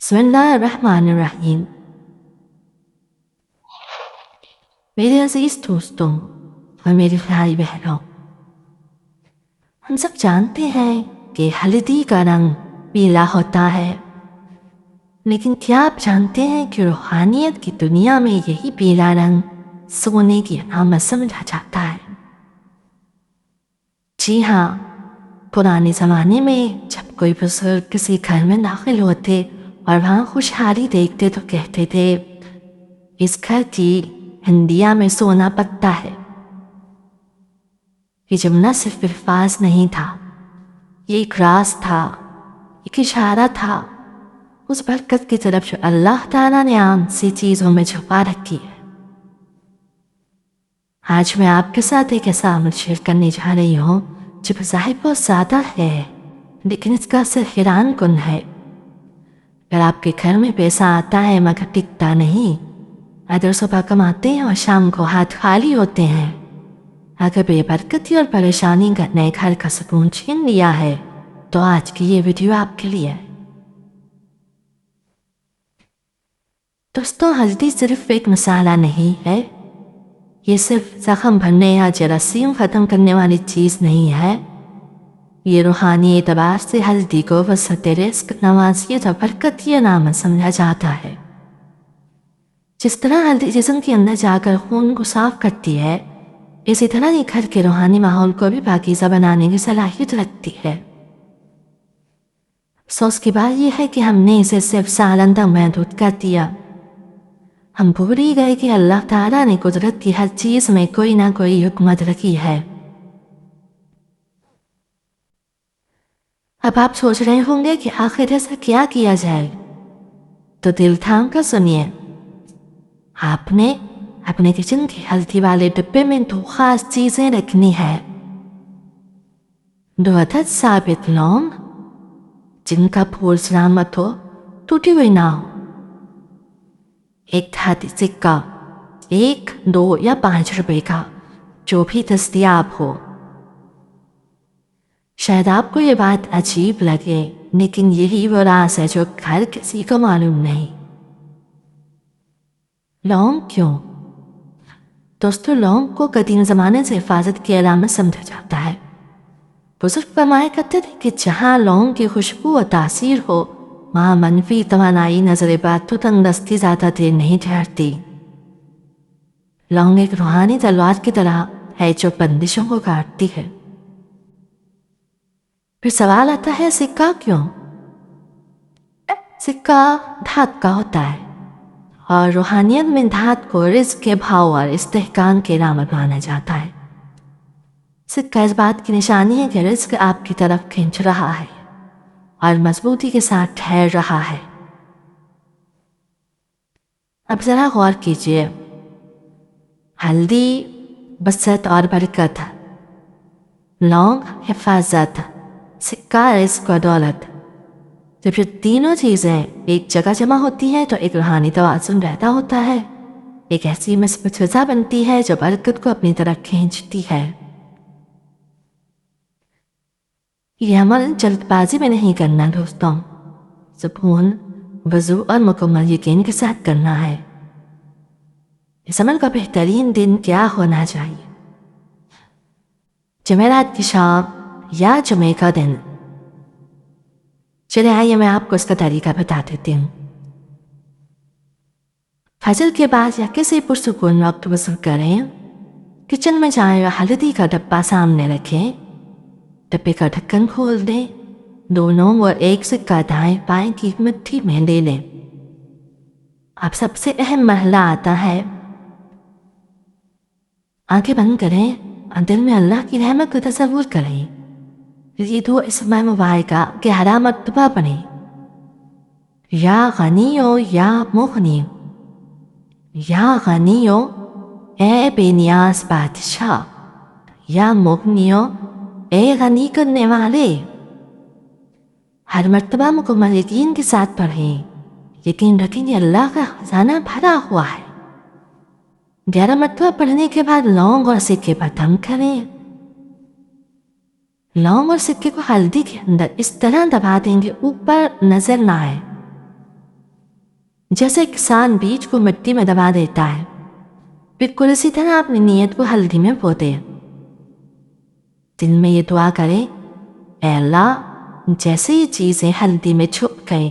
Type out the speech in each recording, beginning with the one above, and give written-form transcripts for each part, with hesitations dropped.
بسم اللہ الرحمن الرحیم۔ میرے عزیز دوستوں اور میری بھائی بہنوں، ہم سب جانتے ہیں کہ ہلدی کا رنگ پیلا ہوتا ہے، لیکن کیا آپ جانتے ہیں کہ روحانیت کی دنیا میں یہی پیلا رنگ سونے کی علامت سمجھا جاتا ہے؟ جی ہاں، پرانے زمانے میں جب کوئی بزرگ کسی گھر میں داخل ہوتے اور وہاں خوشحالی دیکھتے تو کہتے تھے اس گھر کی ہندیا میں سونا پکتا ہے۔ یہ جملہ صرف الفاظ نہیں تھا، یہ ایک راز تھا، ایک اشارہ تھا اس برکت کی طرف جو اللہ تعالیٰ نے عام سی چیزوں میں چھپا رکھی ہے۔ آج میں آپ کے ساتھ ایک ایسا عمل شیئر کرنے جا رہی ہوں جو بظاہر بہت زیادہ ہے، لیکن اس کا اثر حیران کن ہے۔ اگر آپ کے گھر میں پیسہ آتا ہے مگر ٹکتا نہیں، اگر صبح کماتے ہیں اور شام کو ہاتھ خالی ہوتے ہیں، اگر بے برکتی اور پریشانی کا نئے گھر کا سکون چھین لیا ہے، تو آج کی یہ ویڈیو آپ کے لیے ہے۔ دوستوں، ہلدی صرف ایک مسالہ نہیں ہے، یہ صرف زخم بھرنے یا جراثیم ختم کرنے والی چیز نہیں ہے۔ یہ روحانی اعتبار سے ہلدی کو وسعت رزق، نوازیت اور برکت کی علامت سمجھا جاتا ہے۔ جس طرح ہلدی جسم کے اندر جا کر خون کو صاف کرتی ہے، اسی طرح یہ گھر کے روحانی ماحول کو بھی پاکیزہ بنانے کی صلاحیت رکھتی ہے۔ افسوس کی بات یہ ہے کہ ہم نے اسے صرف سالن تک محدود کر دیا۔ ہم بھول ہی گئے کہ اللہ تعالیٰ نے قدرت کی ہر چیز میں کوئی نہ کوئی حکمت رکھی ہے۔ اب آپ سوچ رہے ہوں گے کہ آخر ایسا کیا کیا جائے، تو دل تھام کر سنیے۔ آپ نے اپنے کچن کے ہلدی والے ڈبے میں دو خاص چیزیں رکھنی ہے۔ 2 عدد ثابت لونگ جن کا پھول سلامت ہو، ٹوٹی ہوئی نہ ہو، ایک دھاتی سکہ، 1، 2 یا 5 روپے کا، جو بھی دستیاب ہو۔ شاید آپ کو یہ بات عجیب لگے، لیکن یہی وہ راز ہے جو ہر کسی کو معلوم نہیں۔ لونگ کیوں؟ دوستو، لونگ کو قدیم زمانے سے حفاظت کی علامت سمجھا جاتا ہے۔ بزرگ فرمایا کرتے تھے کہ جہاں لونگ کی خوشبو و تاثیر ہو، وہاں منفی توانائی نظر بات تو تندرستی زیادہ دیر نہیں ٹھہرتی۔ لونگ ایک روحانی تلوار کی طرح ہے جو بندشوں کو کاٹتی ہے۔ پھر سوال آتا ہے، سکہ کیوں؟ سکہ دھات کا ہوتا ہے، اور روحانیت میں دھات کو رزق کے بھاؤ اور استحکام کی علامت مانا جاتا ہے۔ سکہ اس بات کی نشانی ہے کہ رزق آپ کی طرف کھینچ رہا ہے اور مضبوطی کے ساتھ ٹھہر رہا ہے۔ اب ذرا غور کیجئے، ہلدی بسط اور برکت، لونگ حفاظت، سکہ رزق و دولت۔ جب یہ تینوں چیزیں ایک جگہ جمع ہوتی ہیں تو ایک روحانی توازن رہتا ہوتا ہے، ایک ایسی مثبت فضا بنتی ہے جو برکت کو اپنی طرف کھینچتی ہے۔ یہ عمل جلد بازی میں نہیں کرنا دوستوں، سکون، وضو اور مکمل یقین کے ساتھ کرنا ہے۔ اس عمل کا بہترین دن کیا ہونا چاہیے؟ جمعرات کی شام یا جمعے کا دن؟ چلے آئیے میں آپ کو اس کا طریقہ بتا دیتی ہوں۔ فجر کے بعد یا کسی پرسکون وقت وضو کریں، کچن میں جائیں اور ہلدی کا ڈبہ سامنے رکھیں، ڈبے کا ڈھکن کھول دیں، 2 لونگ اور 1 سکہ دائیں بائیں کی مٹھی میں لے لیں۔ اب سب سے اہم مرحلہ آتا ہے، آنکھیں بند کریں اور دل میں اللہ کی رحمت کو تصور کریں۔ یہ 2 اسم مبارکہ 11 مرتبہ پڑھیں، یا غنیو یا مغنی، یا غنیو اے بے نیاز بادشاہ، یا مغنیو اے غنی کرنے والے۔ ہر مرتبہ مکمل یقین کے ساتھ پڑھیں، یقین رکھیں کہ اللہ کا خزانہ بھرا ہوا ہے۔ 11 مرتبہ پڑھنے کے بعد لونگ اور سکے پر دم کریں۔ لونگ اور سکے کو ہلدی کے اندر اس طرح دبا دیں کہ اوپر نظر نہ آئے۔ جیسے کسان بیج کو مٹی میں دبا دیتا ہے، بالکل اسی طرح اپنی نیت کو ہلدی میں بو دے۔ دل میں یہ دعا کرے، اے اللہ، جیسے یہ چیزیں ہلدی میں چھپ گئے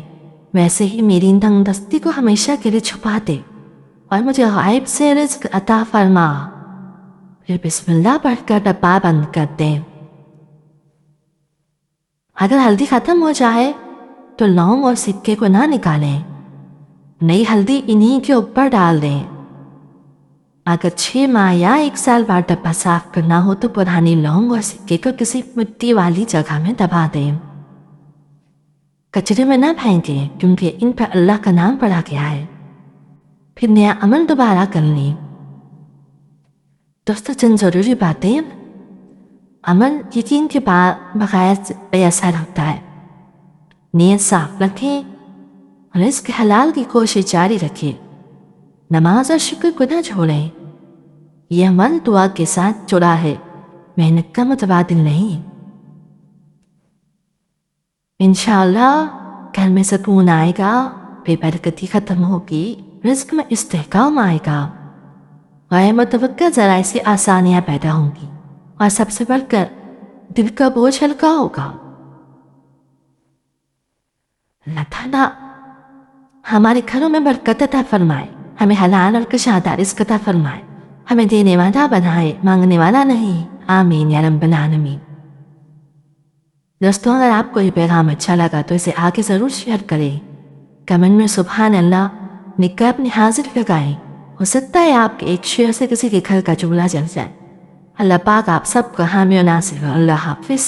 ویسے ہی میری تنگ دستی کو ہمیشہ کے لیے چھپا دے اور مجھے غائب سے رزق عطا فرما۔ پھر بسم اللہ پڑھ کر ڈبہ بند کر دیں۔ اگر ہلدی ختم ہو جائے تو لونگ اور سکے کو نہ نکالیں، نئی ہلدی انہی کے اوپر ڈال دیں۔ اگر 6 ماہ یا 1 سال بعد ڈبہ صاف کرنا ہو تو پرانی لونگ اور سکے کو کسی مٹی والی جگہ میں دبا دیں۔ کچرے میں نہ پھینکیں کیونکہ ان پر اللہ کا نام پڑا گیا ہے۔ پھر نیا عمل دوبارہ کر لیں۔ دوستو، چند ضروری باتیں۔ عمل یقین کے بعد بغیر بے اثر ہوتا ہے۔ نیت صاف رکھیں، رزق حلال کی کوشش جاری رکھیں، نماز اور شکر کو نہ چھوڑیں۔ یہ عمل دعا کے ساتھ جڑا ہے، محنت کا متبادل نہیں۔ انشاءاللہ گھر میں سکون آئے گا، بے برکتی ختم ہوگی، رزق میں استحکام آئے گا، غیر متوقع ذرائع سے آسانیاں پیدا ہوں گی، اور سب سے بڑھ کر دل کا بوجھ ہلکا ہوگا۔ اللہ تعالیٰ ہمارے گھروں میں برکت عطا فرمائے، ہمیں حلال اور کشادہ رزق عطا فرمائے، ہمیں دینے والا بنائے، مانگنے والا نہیں۔ آمین یا رب العالمین۔ دوستوں، اگر آپ کو یہ پیغام اچھا لگا تو اسے آگے ضرور شیئر کریں۔ کمنٹ میں سبحان اللہ لکھ کر اپنی حاضر لگائیں۔ ہو سکتا ہے آپ کے ایک شیئر سے کسی کے گھر کا چولہا جل جائے۔ اللہ پاک آپ سب کو حامی و ناصر ہو۔ اللہ حافظ۔